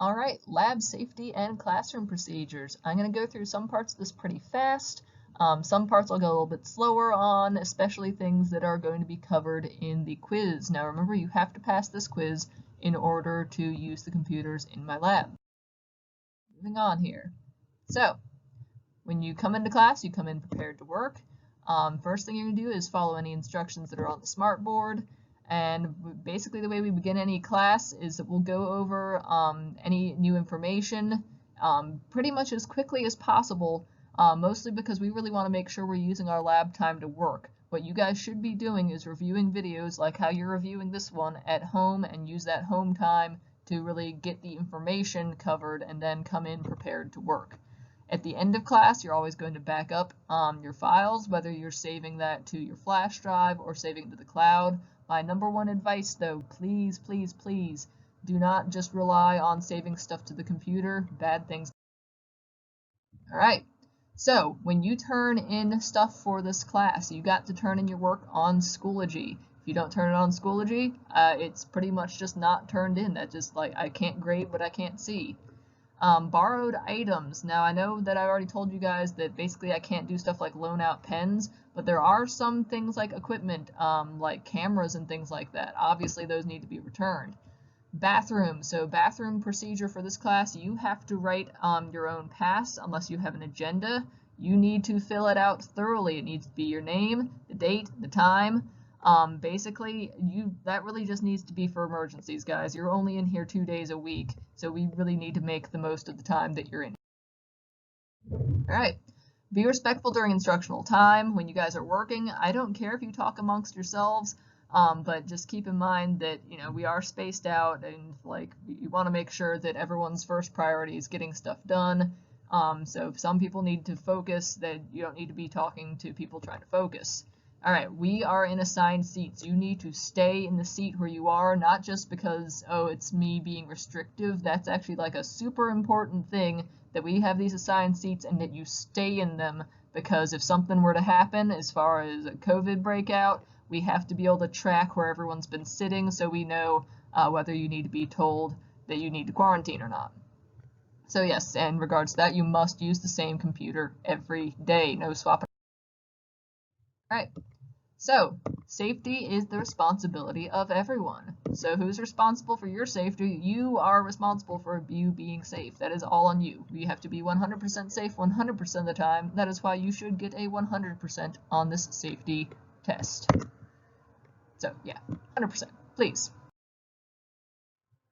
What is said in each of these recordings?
All right, lab safety and classroom procedures. I'm going to go through some parts of this pretty fast. Some parts I'll go a little bit slower on, especially things that are going to be covered in the quiz. Now remember, you have to pass this quiz in order to use the computers in my lab. Moving on here. So, when you come into class, you come in prepared to work. First thing you're going to do is follow any instructions that are on the smart board. And basically the way we begin any class is that we'll go over any new information pretty much as quickly as possible, mostly because we really want to make sure we're using our lab time to work. What you guys should be doing is reviewing videos like how you're reviewing this one at home and use that home time to really get the information covered and then come in prepared to work. At the end of class, you're always going to back up your files, whether you're saving that to your flash drive or saving it to the cloud. My number one advice though, please, please, please do not just rely on saving stuff to the computer. Bad things. All right, so when you turn in stuff for this class, you got to turn in your work on Schoology. If you don't turn it on Schoology, it's pretty much just not turned in. That's just like, I can't grade what I can't see. Borrowed items. Now I know that I already told you guys that basically I can't do stuff like loan out pens, but there are some things like equipment, like cameras and things like that. Obviously those need to be returned. Bathroom. So bathroom procedure for this class, you have to write your own pass unless you have an agenda. You need to fill it out thoroughly. It needs to be your name, the date, the time. Basically, that really just needs to be for emergencies, guys. You're only in here 2 days a week, so we really need to make the most of the time that you're in. All right. Be respectful during instructional time. When you guys are working, I don't care if you talk amongst yourselves, but just keep in mind that, you know, we are spaced out and like you want to make sure that everyone's first priority is getting stuff done. So if some people need to focus, then you don't need to be talking to people trying to focus. All right, we are in assigned seats. You need to stay in the seat where you are, not just because, oh, it's me being restrictive. That's actually like a super important thing, that we have these assigned seats and that you stay in them, because if something were to happen as far as a COVID breakout, we have to be able to track where everyone's been sitting so we know whether you need to be told that you need to quarantine or not. So yes, in regards to that, you must use the same computer every day, no swapping. All right. So, safety is the responsibility of everyone. So who's responsible for your safety? You are responsible for you being safe. That is all on you. You have to be 100% safe 100% of the time. That is why you should get a 100% on this safety test. So yeah, 100%, please.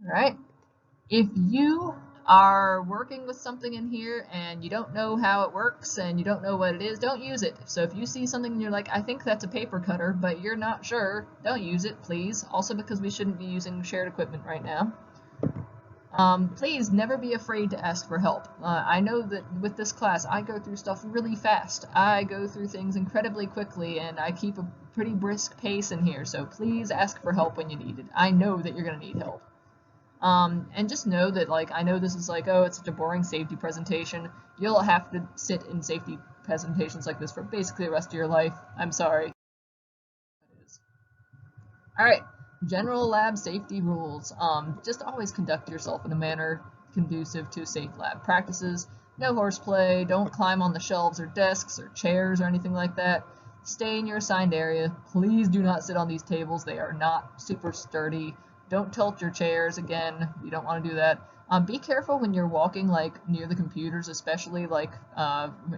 All right. If you are working with something in here and you don't know how it works and you don't know what it is, don't use it. So if you see something and you're like, I think that's a paper cutter, but you're not sure, don't use it, please. Also because we shouldn't be using shared equipment right now. Please never be afraid to ask for help. I know that with this class, I go through stuff really fast. I go through things incredibly quickly, and I keep a pretty brisk pace in here, so please ask for help when you need it. I know that you're going to need help. And just know that, like, I know this is like, oh, it's such a boring safety presentation. You'll have to sit in safety presentations like this for basically the rest of your life. I'm sorry. All right, general lab safety rules. Just always conduct yourself in a manner conducive to safe lab practices. No horseplay, don't climb on the shelves or desks or chairs or anything like that. Stay in your assigned area. Please do not sit on these tables. They are not super sturdy. Don't tilt your chairs, again, you don't want to do that. Be careful when you're walking like near the computers, especially like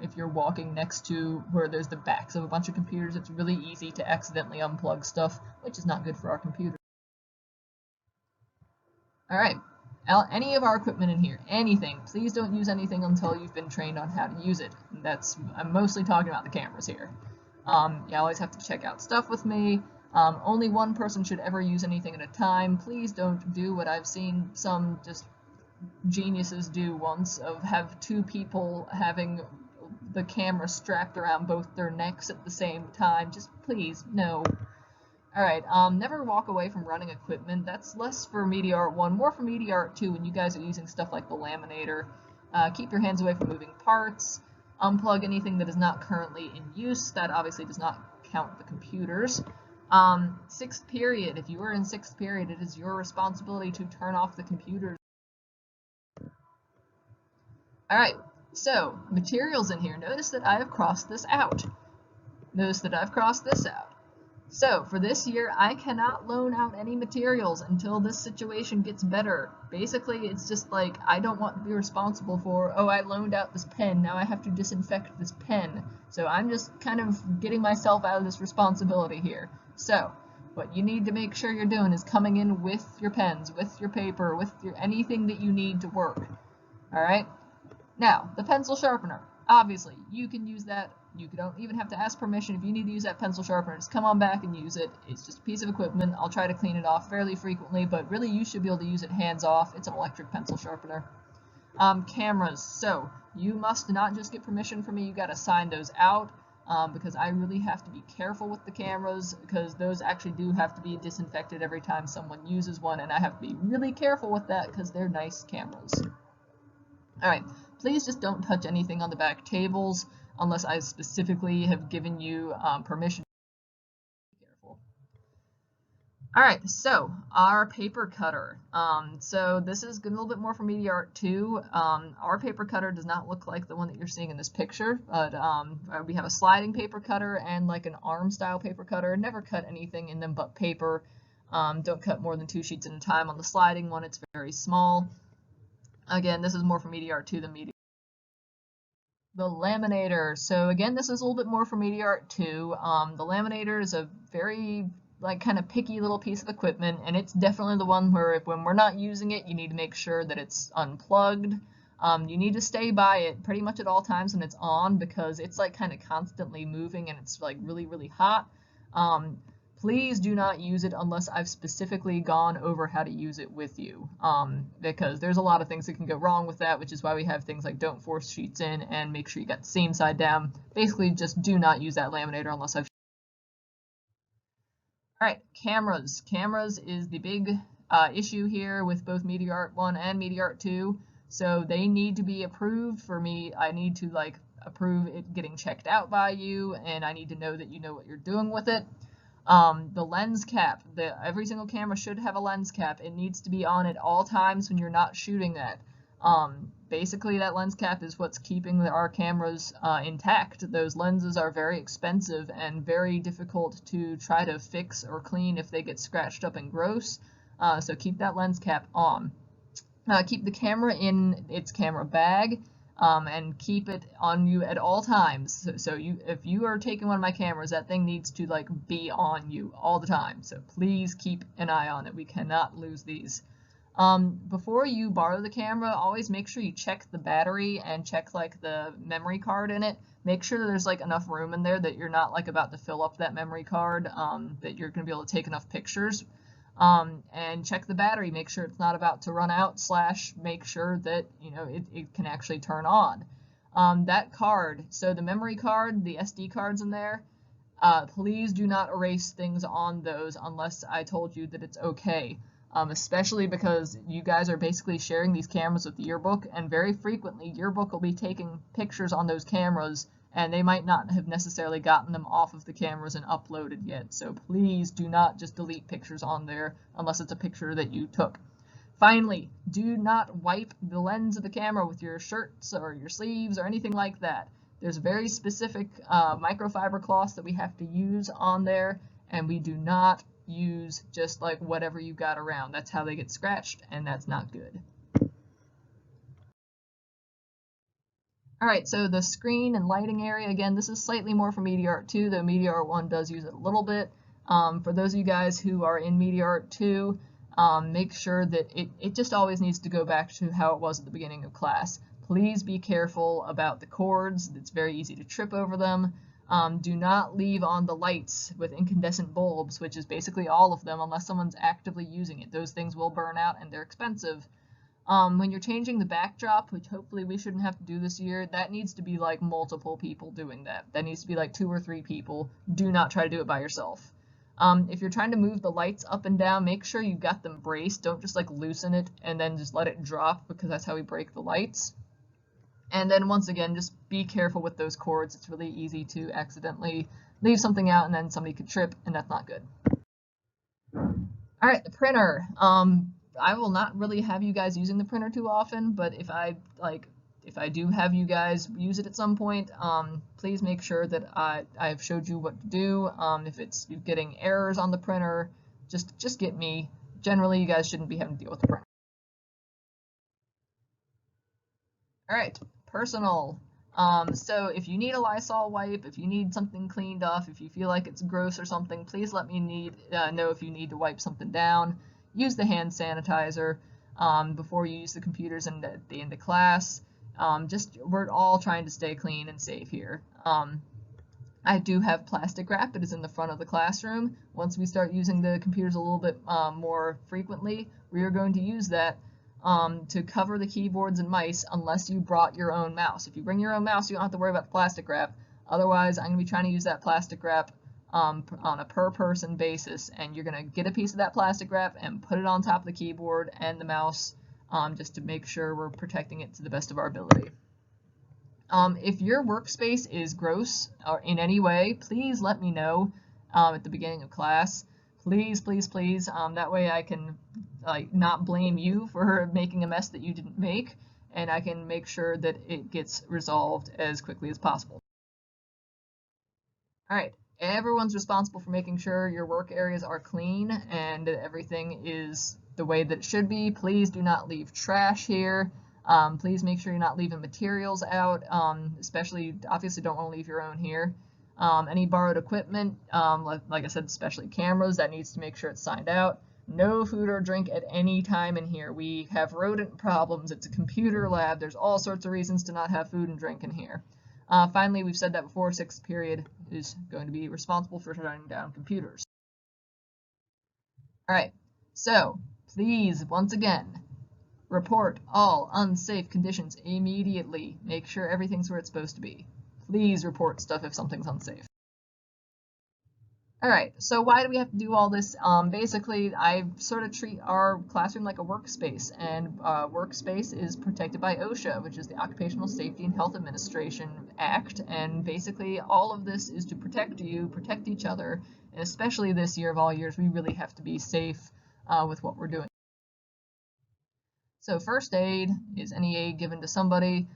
if you're walking next to where there's the backs of a bunch of computers. It's really easy to accidentally unplug stuff, which is not good for our computer. All right, any of our equipment in here, anything, please don't use anything until you've been trained on how to use it. I'm mostly talking about the cameras here. You always have to check out stuff with me. Only one person should ever use anything at a time. Please don't do what I've seen some just geniuses do once, of have two people having the camera strapped around both their necks at the same time. Just please, no. All right, never walk away from running equipment. That's less for Media Art 1, more for Media Art 2 when you guys are using stuff like the laminator. Keep your hands away from moving parts. Unplug anything that is not currently in use. That obviously does not count the computers. Sixth period. If you are in sixth period, it is your responsibility to turn off the computers. All right, so materials in here. Notice that I have crossed this out. Notice that I've crossed this out. So for this year, I cannot loan out any materials until this situation gets better. Basically, it's just like I don't want to be responsible for, oh, I loaned out this pen, now I have to disinfect this pen. So I'm just kind of getting myself out of this responsibility here. So what you need to make sure you're doing is coming in with your pens, with your paper, with your anything that you need to work. All right? Now, the pencil sharpener. Obviously, you can use that. You don't even have to ask permission. If you need to use that pencil sharpener, just come on back and use it. It's just a piece of equipment. I'll try to clean it off fairly frequently, but really you should be able to use it hands off. It's an electric pencil sharpener. Cameras. So you must not just get permission from me. You got to sign those out because I really have to be careful with the cameras because those actually do have to be disinfected every time someone uses one, and I have to be really careful with that because they're nice cameras. All right, please just don't touch anything on the back tables unless I specifically have given you permission. Be careful. All right, so our paper cutter. So this is a little bit more for media art too. Our paper cutter does not look like the one that you're seeing in this picture, but we have a sliding paper cutter and like an arm style paper cutter. Never cut anything in them but paper. Don't cut more than 2 sheets at a time. On the sliding one, it's very small. Again, this is more for media art too than media. The laminator. So again, this is a little bit more for media art too. The laminator is a very like kind of picky little piece of equipment, and it's definitely the one where when we're not using it, you need to make sure that it's unplugged. You need to stay by it pretty much at all times when it's on because it's like kind of constantly moving and it's like really, really hot. Please do not use it unless I've specifically gone over how to use it with you, because there's a lot of things that can go wrong with that, which is why we have things like don't force sheets in and make sure you got the seam side down. Basically, just do not use that laminator unless I've... All right, cameras. Cameras is the big issue here with both Media Art 1 and Media Art 2. So they need to be approved for me. I need to like approve it getting checked out by you, and I need to know that you know what you're doing with it. The lens cap, every single camera should have a lens cap. It needs to be on at all times when you're not shooting that. Basically, that lens cap is what's keeping our cameras intact. Those lenses are very expensive and very difficult to try to fix or clean if they get scratched up and gross. So keep that lens cap on. Keep the camera in its camera bag. And keep it on you at all times. So if you are taking one of my cameras, that thing needs to like be on you all the time. So please keep an eye on it. We cannot lose these. Before you borrow the camera, always make sure you check the battery and check like the memory card in it. Make sure that there's like enough room in there that you're not like about to fill up that memory card, that you're going to be able to take enough pictures. And check the battery, make sure it's not about to run out, / make sure that it can actually turn on. That card, so the memory card, the SD cards in there, please do not erase things on those unless I told you that it's okay. Especially because you guys are basically sharing these cameras with Yearbook, and very frequently Yearbook will be taking pictures on those cameras and they might not have necessarily gotten them off of the cameras and uploaded yet. So please do not just delete pictures on there unless it's a picture that you took. Finally, do not wipe the lens of the camera with your shirts or your sleeves or anything like that. There's very specific microfiber cloths that we have to use on there, and we do not use just like whatever you got around. That's how they get scratched, and that's not good. All right, so the screen and lighting area, again, this is slightly more for Media Art 2, though Media Art 1 does use it a little bit. For those of you guys who are in Media Art 2, make sure that it just always needs to go back to how it was at the beginning of class. Please be careful about the cords. It's very easy to trip over them. Do not leave on the lights with incandescent bulbs, which is basically all of them, unless someone's actively using it. Those things will burn out and they're expensive. When you're changing the backdrop, which hopefully we shouldn't have to do this year, that needs to be like multiple people doing that. That needs to be like 2 or 3 people. Do not try to do it by yourself. If you're trying to move the lights up and down, make sure you've got them braced. Don't just like loosen it and then just let it drop, because that's how we break the lights. And then once again, just be careful with those cords. It's really easy to accidentally leave something out and then somebody could trip, and that's not good. All right, the printer. I will not really have you guys using the printer too often, but if If I do have you guys use it at some point, please make sure that I've showed you what to do. If it's you're getting errors on the printer, just get me. Generally, you guys shouldn't be having to deal with the printer. All right, personal. So if you need a Lysol wipe, if you need something cleaned off, if you feel like it's gross or something, please let me know if you need to wipe something down. Use the hand sanitizer before you use the computers at the end of class. We're all trying to stay clean and safe here. I do have plastic wrap. It is in the front of the classroom. Once we start using the computers a little bit more frequently, we are going to use that to cover the keyboards and mice unless you brought your own mouse. If you bring your own mouse, you don't have to worry about the plastic wrap. Otherwise, I'm going to be trying to use that plastic wrap on a per person basis, and you're going to get a piece of that plastic wrap and put it on top of the keyboard and the mouse just to make sure we're protecting it to the best of our ability. If your workspace is gross or in any way, please let me know at the beginning of class. Please, please, please. That way I can not blame you for making a mess that you didn't make, and I can make sure that it gets resolved as quickly as possible. All right, everyone's responsible for making sure your work areas are clean and everything is the way that it should be. Please do not leave trash here. Please make sure you're not leaving materials out, especially, obviously don't want to leave your own here. Any borrowed equipment, like I said, especially cameras, that needs to make sure it's signed out. No food or drink at any time in here. We have rodent problems. It's a computer lab. There's all sorts of reasons to not have food and drink in here. Finally, we've said that before, sixth period is going to be responsible for shutting down computers. All right, so please, once again, report all unsafe conditions immediately. Make sure everything's where it's supposed to be. Please report stuff if something's unsafe. All right, so why do we have to do all this? Basically, I sort of treat our classroom like a workspace, and workspace is protected by OSHA, which is the Occupational Safety and Health Administration Act, and basically all of this is to protect you, protect each other, and especially this year of all years, we really have to be safe with what we're doing. So first aid is any aid given to somebody.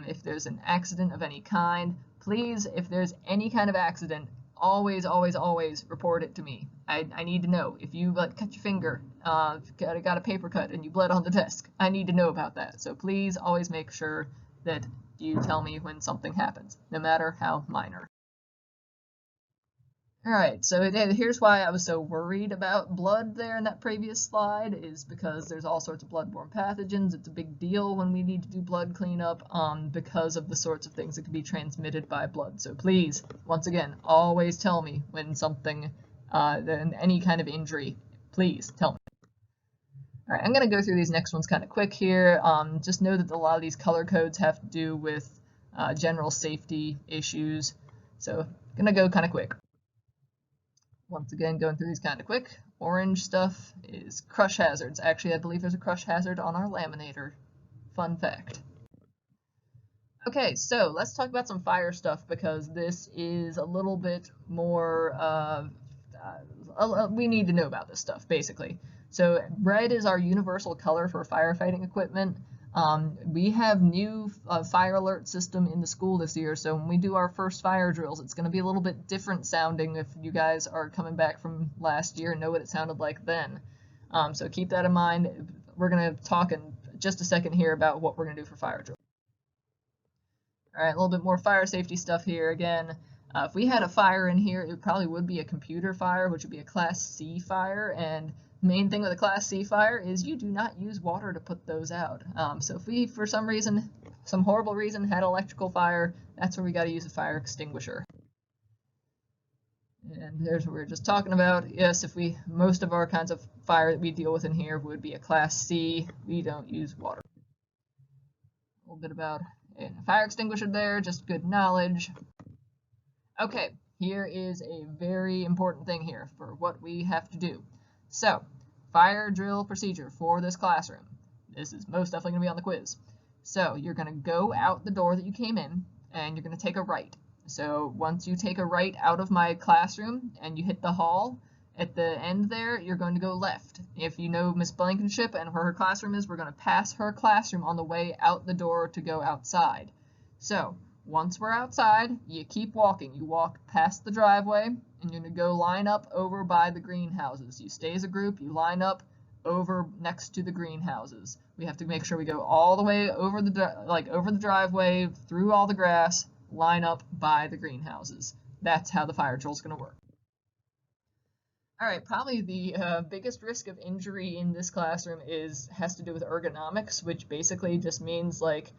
If there's an accident of any kind, please, if there's any kind of accident, always, always, always report it to me. I need to know. If you cut your finger, got a paper cut, and you bled on the desk, I need to know about that. So please always make sure that you tell me when something happens, no matter how minor. All right, so here's why I was so worried about blood there in that previous slide, is because there's all sorts of bloodborne pathogens. It's a big deal when we need to do blood cleanup because of the sorts of things that can be transmitted by blood. So please, once again, always tell me when something, any kind of injury, please tell me. All right, I'm going to go through these next ones kind of quick here. Just know that a lot of these color codes have to do with general safety issues. So I'm going to go kind of quick. Once again, going through these kind of quick. Orange stuff is crush hazards. Actually, I believe there's a crush hazard on our laminator. Fun fact. Okay, so let's talk about some fire stuff because this is a little bit more, we need to know about this stuff, basically. So red is our universal color for firefighting equipment. We have new fire alert system in the school this year, so when we do our first fire drills, it's going to be a little bit different sounding if you guys are coming back from last year and know what it sounded like then. So keep that in mind. We're going to talk in just a second here about what we're going to do for fire drills. All right, a little bit more fire safety stuff here again. If we had a fire in here, it probably would be a computer fire, which would be a Class C fire, and main thing with a Class C fire is you do not use water to put those out. So if we, for some reason, some horrible reason, had electrical fire, that's where we got to use a fire extinguisher. And there's what we were just talking about. Yes, if most of our kinds of fire that we deal with in here would be a Class C. We don't use water. A little bit about a fire extinguisher there, just good knowledge. Okay, here is a very important thing here for what we have to do. So, fire drill procedure for this classroom. This is most definitely going to be on the quiz. So, you're going to go out the door that you came in, and you're going to take a right. So, once you take a right out of my classroom, and you hit the hall, At the end there, you're going to go left. If you know Miss Blankenship and where her classroom is, we're going to pass her classroom on the way out the door to go outside. So once we're outside, you keep walking. You walk past the driveway, and you're going to go line up over by the greenhouses. You stay as a group, you line up over next to the greenhouses. We have to make sure we go all the way over the driveway, through all the grass, line up by the greenhouses. That's how the fire drill is going to work. All right, probably the biggest risk of injury in this classroom has to do with ergonomics, which basically just means like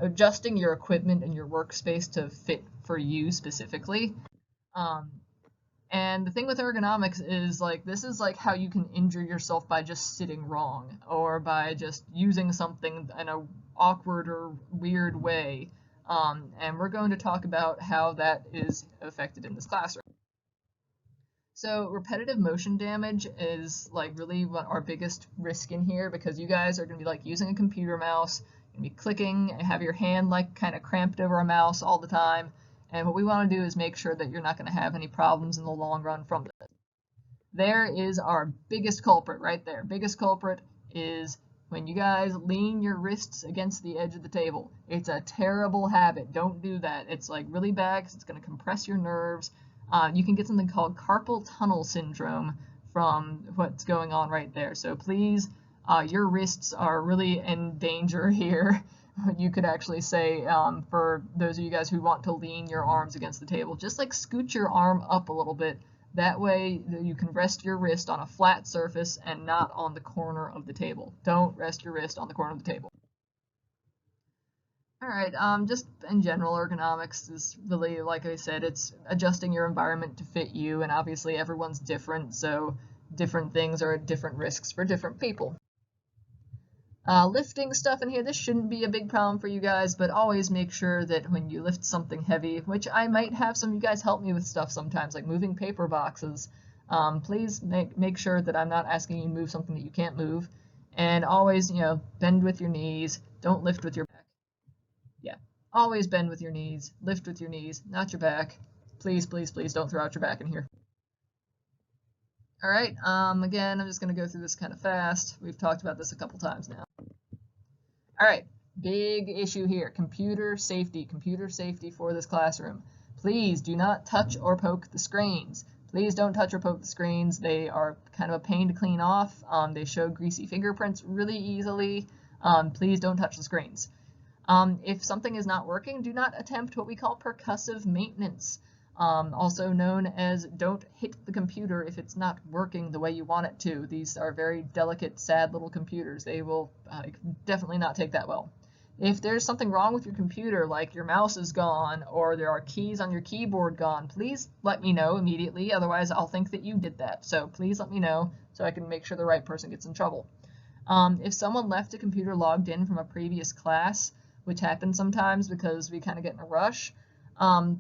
adjusting your equipment and your workspace to fit for you specifically. And the thing with ergonomics is like this is like how you can injure yourself by just sitting wrong or by just using something in a awkward or weird way. And we're going to talk about how that is affected in this classroom. So repetitive motion damage is like really what our biggest risk in here, because you guys are going to be like using a computer mouse, you're going to be clicking and have your hand like kind of cramped over a mouse all the time. And what we want to do is make sure that you're not going to have any problems in the long run from this. There is our biggest culprit right there. Biggest culprit is when you guys lean your wrists against the edge of the table. It's a terrible habit. Don't do that. It's like really bad because it's going to compress your nerves. You can get something called carpal tunnel syndrome from what's going on right there. So please, your wrists are really in danger here. You could actually say, for those of you guys who want to lean your arms against the table, just like scoot your arm up a little bit. That way you can rest your wrist on a flat surface and not on the corner of the table. Don't rest your wrist on the corner of the table. All right, just in general, ergonomics is really, like I said, it's adjusting your environment to fit you, and obviously everyone's different, so different things are at different risks for different people. Lifting stuff in here, this shouldn't be a big problem for you guys, but always make sure that when you lift something heavy, which I might have some of you guys help me with stuff sometimes, like moving paper boxes, please make sure that I'm not asking you to move something that you can't move, and always, bend with your knees, don't lift with your back. Yeah, always bend with your knees, lift with your knees, not your back. Please, please, please don't throw out your back in here. All right, again, I'm just going to go through this kind of fast. We've talked about this a couple times now. All right, big issue here, computer safety for this classroom. Please do not touch or poke the screens. Please don't touch or poke the screens. They are kind of a pain to clean off. They show greasy fingerprints really easily. Please don't touch the screens. If something is not working, do not attempt what we call percussive maintenance, also known as don't hit the computer if it's not working the way you want it to. These are very delicate, sad little computers. They will definitely not take that well. If there's something wrong with your computer, like your mouse is gone or there are keys on your keyboard gone, please let me know immediately. Otherwise, I'll think that you did that. So please let me know so I can make sure the right person gets in trouble. If someone left a computer logged in from a previous class, which happens sometimes because we kind of get in a rush,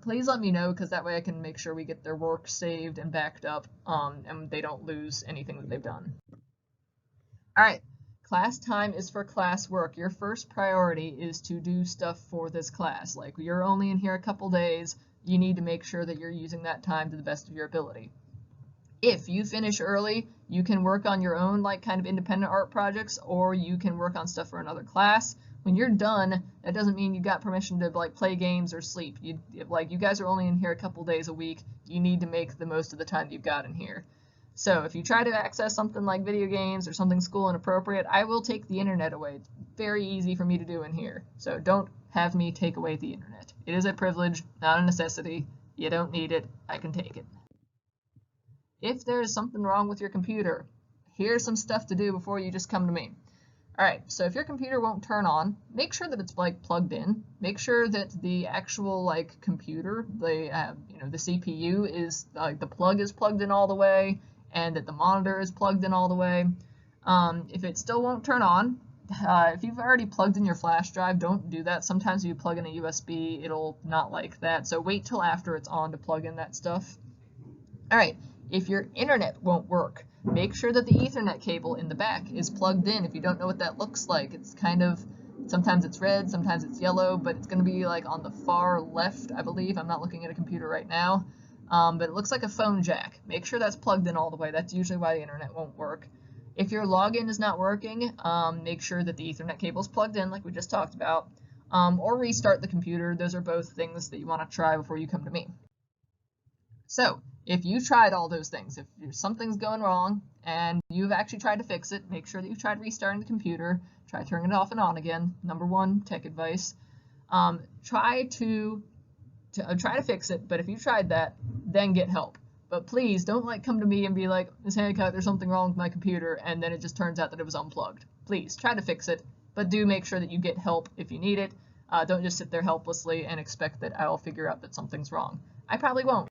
please let me know, because that way I can make sure we get their work saved and backed up, and they don't lose anything that they've done. All right, class time is for class work. Your first priority is to do stuff for this class. Like, you're only in here a couple days, you need to make sure that you're using that time to the best of your ability. If you finish early, you can work on your own kind of independent art projects, or you can work on stuff for another class. When you're done, that doesn't mean you got permission to play games or sleep. You guys are only in here a couple days a week. You need to make the most of the time you've got in here. So if you try to access something like video games or something school inappropriate, I will take the internet away. It's very easy for me to do in here. So don't have me take away the internet. It is a privilege, not a necessity. You don't need it. I can take it. If there is something wrong with your computer, here's some stuff to do before you just come to me. All right, so if your computer won't turn on, make sure that it's plugged in. Make sure that the actual computer, the CPU is the plug is plugged in all the way, and that the monitor is plugged in all the way. If it still won't turn on, if you've already plugged in your flash drive, don't do that. Sometimes if you plug in a USB, it'll not like that. So wait till after it's on to plug in that stuff. All right, if your internet won't work, make sure that the Ethernet cable in the back is plugged in. If you don't know what that looks like, it's sometimes it's red, sometimes it's yellow, but it's going to be on the far left, I believe. I'm not looking at a computer right now. but it looks like a phone jack. Make sure that's plugged in all the way. That's usually why the internet won't work. If your login is not working, make sure that the Ethernet cable is plugged in like we just talked about, or restart the computer. Those are both things that you want to try before you come to me. So if you tried all those things, if something's going wrong and you've actually tried to fix it, make sure that you've tried restarting the computer, try turning it off and on again. Number one, tech advice. Try to fix it, but if you tried that, then get help. But please don't come to me and be like, Ms. Hancock, there's something wrong with my computer, and then it just turns out that it was unplugged. Please try to fix it, but do make sure that you get help if you need it. Don't just sit there helplessly and expect that I'll figure out that something's wrong. I probably won't.